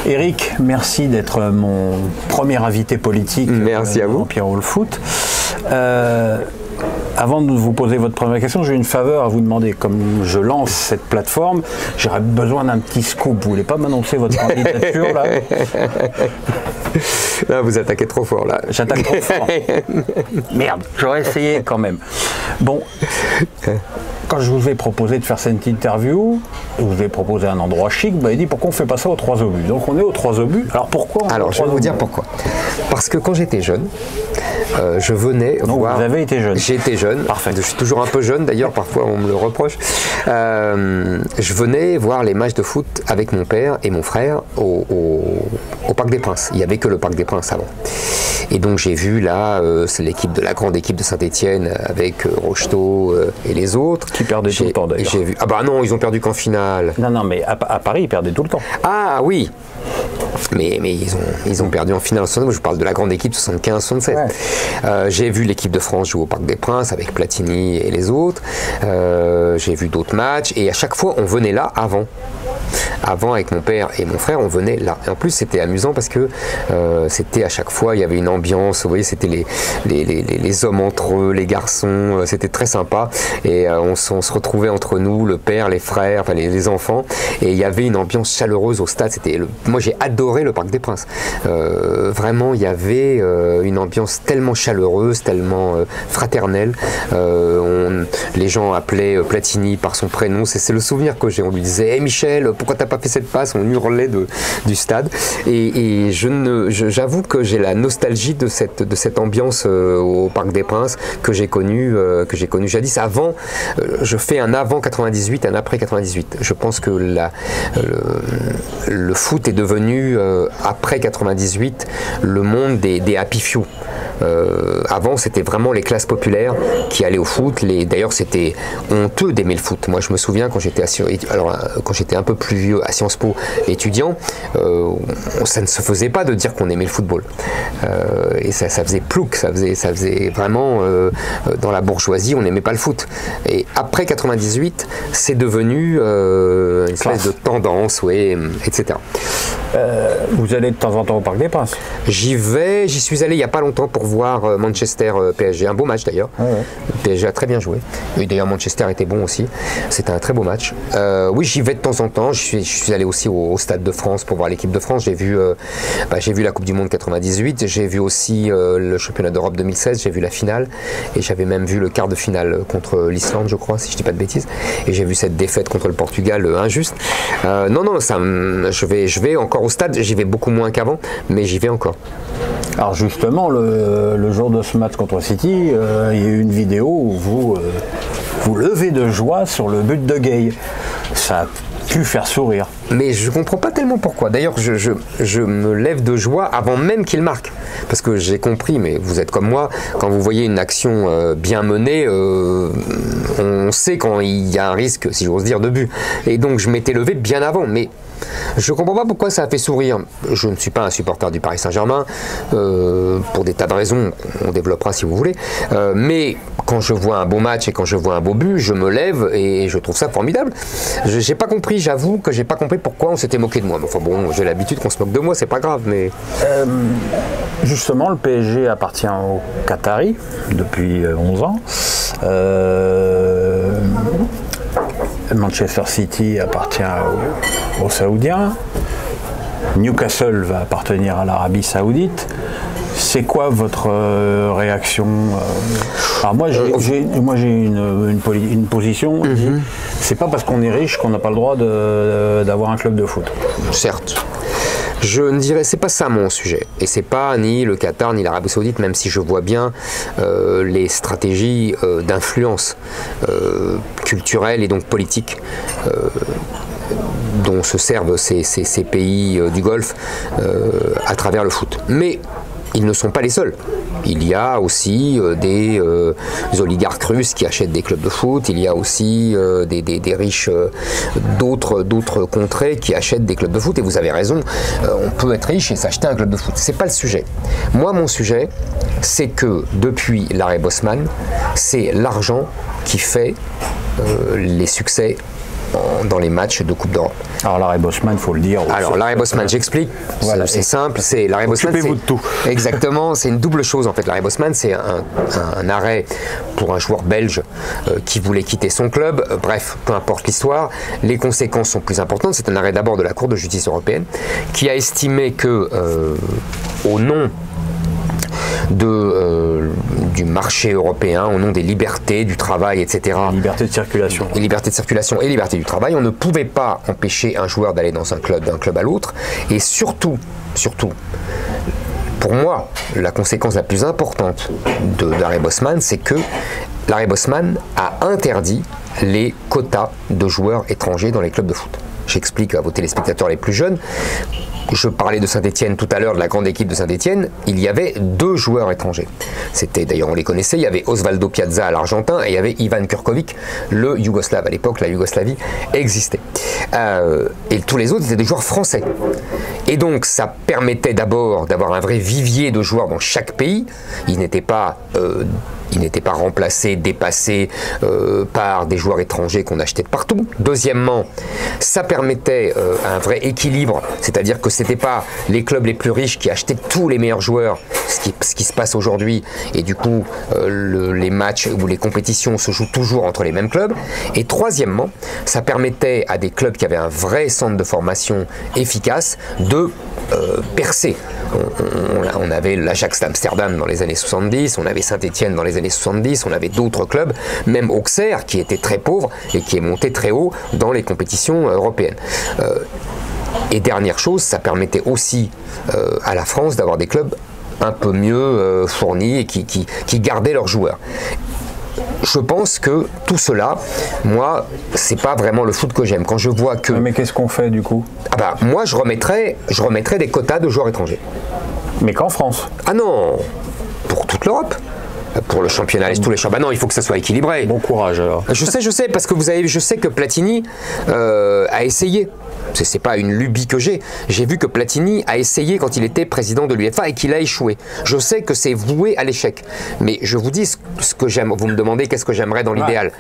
Eric, merci d'être mon premier invité politique. Merci à vous. Pierrot le foot. Avant de vous poser votre première question, j'ai une faveur à vous demander. Comme je lance cette plateforme, j'aurais besoin d'un petit scoop. Vous voulez pas m'annoncer votre candidature là? Là, vous attaquez trop fort là. J'attaque trop fort. Merde, j'aurais essayé quand même. Bon. Quand je vous ai proposé de faire cette interview, je vous ai proposé un endroit chic, vous m'avez dit pourquoi on ne fait pas ça aux 3 obus. Donc on est aux 3 obus. Alors pourquoi? Alors je vais vous dire pourquoi. Parce que quand j'étais jeune, je venais voir. Vous avez été jeune. J'ai été jeune. Parfait. Je suis toujours un peu jeune d'ailleurs, parfois on me le reproche. Je venais voir les matchs de foot avec mon père et mon frère au Parc des Princes. Il n'y avait que le Parc des Princes avant. Et donc j'ai vu là, c'est la grande équipe de Saint-Étienne avec Rocheteau et les autres. Qui perdaient tout le temps d'ailleurs. J'ai vu. Ah bah non, ils ont perdu qu'en finale. Non, mais à Paris, ils perdaient tout le temps. Ah oui. Mais ils ont perdu en finale en 72. Je parle de la grande équipe 75-67. Ouais. J'ai vu l'équipe de France jouer au Parc des Princes avec Platini et les autres. J'ai vu d'autres matchs et à chaque fois on venait là avant. Avant, avec mon père et mon frère, on venait là. Et en plus, c'était amusant parce que c'était à chaque fois, il y avait une ambiance. Vous voyez, c'était les hommes entre eux, les garçons. C'était très sympa. Et on se retrouvait entre nous, le père, les frères, enfin les enfants. Et il y avait une ambiance chaleureuse au stade. Moi, j'ai adoré le Parc des Princes. Vraiment, il y avait une ambiance tellement chaleureuse, tellement fraternelle. Les gens appelaient Platini par son prénom. C'est le souvenir que j'ai. On lui disait hey, Michel, pourquoi t'as pas fait cette passe? On hurlait du stade. Et j'avoue que j'ai la nostalgie de cette ambiance au Parc des Princes que j'ai connue jadis. Avant, je fais un avant 98, un après 98. Je pense que le foot est devenu, après 98, le monde des happy few. Avant, c'était vraiment les classes populaires qui allaient au foot. D'ailleurs, c'était honteux d'aimer le foot. Moi, je me souviens quand j'étais un peu plus vieux à Sciences Po étudiant, ça ne se faisait pas de dire qu'on aimait le football. Et ça faisait plouc, ça faisait vraiment dans la bourgeoisie, on n'aimait pas le foot. Et après 98, c'est devenu une espèce de tendance, ouais, etc. Vous allez de temps en temps au Parc des Princes? J'y suis allé il n'y a pas longtemps pour voir Manchester PSG, un beau match d'ailleurs. Ouais. Le PSG a très bien joué. Et d'ailleurs Manchester était bon aussi. C'était un très beau match. Oui, j'y vais de temps en temps. Je suis allé aussi au Stade de France pour voir l'équipe de France. J'ai vu la Coupe du Monde 98. J'ai vu aussi le Championnat d'Europe 2016. J'ai vu la finale. Et j'avais même vu le quart de finale contre l'Islande, je crois, si je ne dis pas de bêtises. Et j'ai vu cette défaite contre le Portugal injuste. Non, je vais encore au stade. J'y vais beaucoup moins qu'avant, mais j'y vais encore. Alors justement, le jour de ce match contre City, il y a eu une vidéo où vous levez de joie sur le but de Gueye. Ça a pu faire sourire. Mais je comprends pas tellement pourquoi. D'ailleurs, je me lève de joie avant même qu'il marque. Parce que j'ai compris, mais vous êtes comme moi, quand vous voyez une action bien menée, on sait quand il y a un risque, si j'ose dire, de but. Et donc je m'étais levé bien avant, mais je comprends pas pourquoi ça a fait sourire. Je ne suis pas un supporter du Paris Saint-Germain, pour des tas de raisons, on développera si vous voulez, mais quand je vois un beau match et quand je vois un beau but, je me lève et je trouve ça formidable. J'ai pas compris, j'avoue que j'ai pas compris pourquoi on s'était moqué de moi. Enfin bon, j'ai l'habitude qu'on se moque de moi, c'est pas grave, mais... Justement, le PSG appartient aux Qataris depuis 11 ans. Manchester City appartient aux Saoudiens. Newcastle va appartenir à l'Arabie Saoudite. C'est quoi votre réaction? Alors moi j'ai une position. C'est pas parce qu'on est riche qu'on n'a pas le droit d'avoir un club de foot. Certes. Je ne dirais, c'est pas ça mon sujet, et c'est pas ni le Qatar ni l'Arabie Saoudite, même si je vois bien les stratégies d'influence culturelle et donc politique dont se servent ces pays du Golfe à travers le foot. Mais ils ne sont pas les seuls. Il y a aussi des oligarques russes qui achètent des clubs de foot. Il y a aussi des riches d'autres contrées qui achètent des clubs de foot. Et vous avez raison, on peut être riche et s'acheter un club de foot. C'est pas le sujet. Moi, mon sujet, c'est que depuis l'arrêt Bosman, c'est l'argent qui fait les succès dans les matchs de Coupe d'Europe. Alors l'arrêt Bosman, il faut le dire. Alors l'arrêt Bosman, j'explique, voilà, c'est simple, c'est l'arrêt Bosman. Occupez-vous de tout. Exactement, c'est une double chose en fait. L'arrêt Bosman, c'est un arrêt pour un joueur belge qui voulait quitter son club. Bref, peu importe l'histoire, les conséquences sont plus importantes. C'est un arrêt d'abord de la Cour de justice européenne qui a estimé que au nom du marché européen, au nom des libertés, du travail, etc. Liberté de circulation. Et liberté de circulation et liberté du travail, on ne pouvait pas empêcher un joueur d'aller dans un club, d'un club à l'autre. Et surtout, pour moi, la conséquence la plus importante de l'arrêt Bosman, c'est que l'arrêt Bosman a interdit les quotas de joueurs étrangers dans les clubs de foot. J'explique à vos téléspectateurs les plus jeunes. Je parlais de Saint-Etienne tout à l'heure, de la grande équipe de Saint-Etienne. Il y avait 2 joueurs étrangers. C'était, d'ailleurs, on les connaissait. Il y avait Osvaldo Piazza, l'Argentin, et il y avait Ivan Kurkovic, le Yougoslave. À l'époque, la Yougoslavie existait. Et tous les autres étaient des joueurs français. Et donc, ça permettait d'abord d'avoir un vrai vivier de joueurs dans chaque pays. Ils n'étaient pas remplacés, dépassés par des joueurs étrangers qu'on achetait de partout. Deuxièmement, ça permettait un vrai équilibre, c'est-à-dire que c'était pas les clubs les plus riches qui achetaient tous les meilleurs joueurs, ce qui se passe aujourd'hui, et du coup les matchs ou les compétitions se jouent toujours entre les mêmes clubs. Et troisièmement, ça permettait à des clubs qui avaient un vrai centre de formation efficace de percer. On avait l'Ajax d'Amsterdam dans les années 70, on avait Saint-Etienne dans les années 70, on avait d'autres clubs, même Auxerre qui était très pauvre et qui est monté très haut dans les compétitions européennes. Et dernière chose, ça permettait aussi à la France d'avoir des clubs un peu mieux fournis et qui gardaient leurs joueurs. Je pense que tout cela, moi, c'est pas vraiment le foot que j'aime. Quand je vois que... Mais qu'est-ce qu'on fait du coup? Moi, je remettrais des quotas de joueurs étrangers. Mais qu'en France? Ah non, pour toute l'Europe. Pour le championnat, tous les championnats. Non, il faut que ça soit équilibré. Bon courage alors. Je sais, parce que je sais que Platini a essayé. C'est pas une lubie que j'ai. J'ai vu que Platini a essayé quand il était président de l'UEFA et qu'il a échoué. Je sais que c'est voué à l'échec. Mais je vous dis ce que j'aime. Vous me demandez qu'est-ce que j'aimerais dans l'idéal.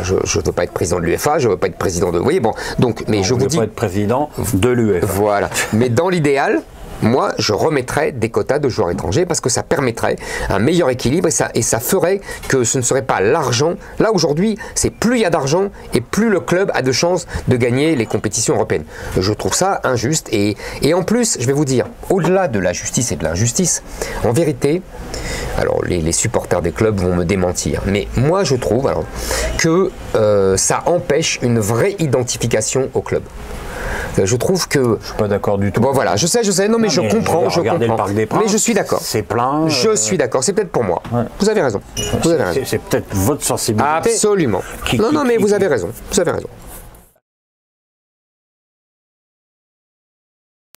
Je ne veux pas être président de l'UEFA, je ne veux pas être président de... Vous voyez, bon. Donc, mais je vous dis... pas être président de l'UEFA. Voilà. Mais dans l'idéal... Moi, je remettrais des quotas de joueurs étrangers parce que ça permettrait un meilleur équilibre et ça ferait que ce ne serait pas l'argent. Là, aujourd'hui, c'est plus il y a d'argent et plus le club a de chances de gagner les compétitions européennes. Je trouve ça injuste et en plus, je vais vous dire, au-delà de la justice et de l'injustice, en vérité, alors les supporters des clubs vont me démentir, mais moi, je trouve que ça empêche une vraie identification au club. Je trouve que... Je suis pas d'accord du tout. Bon voilà, je sais, non mais je comprends. Le Parc des Princes, mais je suis d'accord. C'est plein. Je suis d'accord, c'est peut-être pour moi. Ouais. Vous avez raison. C'est peut-être votre sensibilité. Absolument. Non, mais vous avez raison. Vous avez raison.